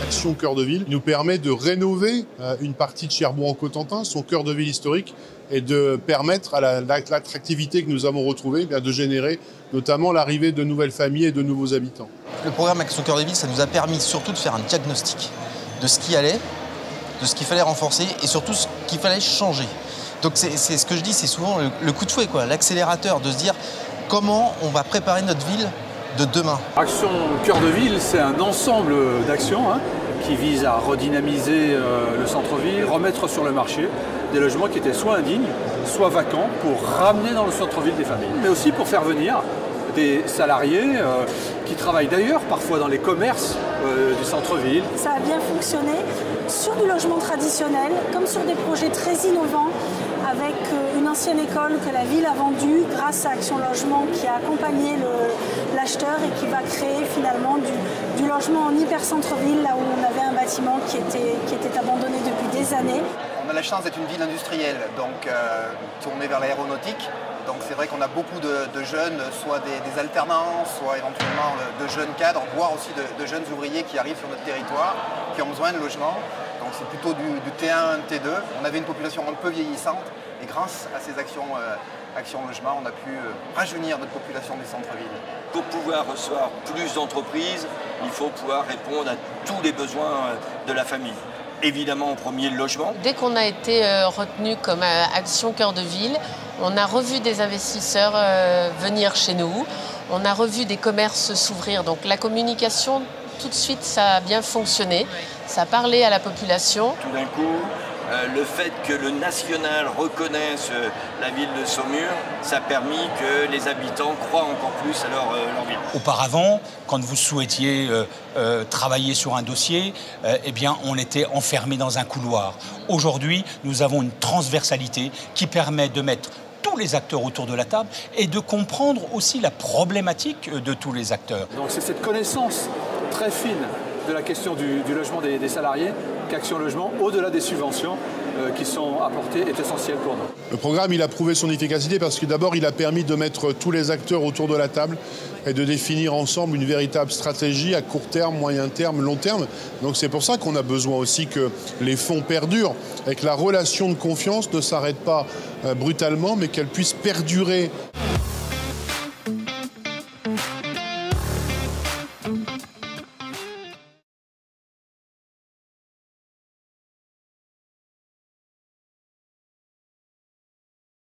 Action Cœur de Ville nous permet de rénover une partie de Cherbourg-en-Cotentin, son cœur de ville historique, et de permettre à l'attractivité que nous avons retrouvée de générer notamment l'arrivée de nouvelles familles et de nouveaux habitants. Le programme Action Cœur de Ville, ça nous a permis surtout de faire un diagnostic de ce qui allait, de ce qu'il fallait renforcer et surtout ce qu'il fallait changer. Donc c'est ce que je dis, c'est souvent le coup de fouet, l'accélérateur, de se dire comment on va préparer notre ville de demain. Action Cœur de Ville, c'est un ensemble d'actions qui vise à redynamiser le centre-ville, remettre sur le marché des logements qui étaient soit indignes, soit vacants, pour ramener dans le centre-ville des familles, mais aussi pour faire venir des salariés qui travaillent d'ailleurs parfois dans les commerces du centre-ville. Ça a bien fonctionné sur du logement traditionnel, comme sur des projets très innovants, avec une ancienne école que la ville a vendue grâce à Action Logement qui a accompagné l'acheteur et qui va créer finalement du logement en hyper-centre-ville, là où on avait un bâtiment qui était abandonné depuis des années. On a la chance d'être une ville industrielle, donc tournée vers l'aéronautique. Donc c'est vrai qu'on a beaucoup de jeunes, soit des alternants, soit éventuellement de jeunes cadres, voire aussi de jeunes ouvriers qui arrivent sur notre territoire, qui ont besoin de logement. Donc c'est plutôt du T1, T2. On avait une population un peu vieillissante et grâce à ces actions logement, on a pu rajeunir notre population des centres-villes. Pour pouvoir recevoir plus d'entreprises, il faut pouvoir répondre à tous les besoins de la famille. Évidemment, en premier, le logement. Dès qu'on a été retenu comme Action Cœur de Ville, on a revu des investisseurs venir chez nous, on a revu des commerces s'ouvrir. Donc la communication, tout de suite, ça a bien fonctionné. Ça a parlé à la population. Tout d'un coup, le fait que le national reconnaisse la ville de Saumur, ça a permis que les habitants croient encore plus à leur ville. Auparavant, quand vous souhaitiez travailler sur un dossier, eh bien, on était enfermé dans un couloir. Aujourd'hui, nous avons une transversalité qui permet de mettre tous les acteurs autour de la table et de comprendre aussi la problématique de tous les acteurs. Donc c'est cette connaissance très fine de la question du logement des salariés qu'Action Logement, au-delà des subventions qui sont apportées, est essentielle pour nous. Le programme, il a prouvé son efficacité parce que d'abord, il a permis de mettre tous les acteurs autour de la table et de définir ensemble une véritable stratégie à court terme, moyen terme, long terme. Donc c'est pour ça qu'on a besoin aussi que les fonds perdurent et que la relation de confiance ne s'arrête pas brutalement, mais qu'elle puisse perdurer.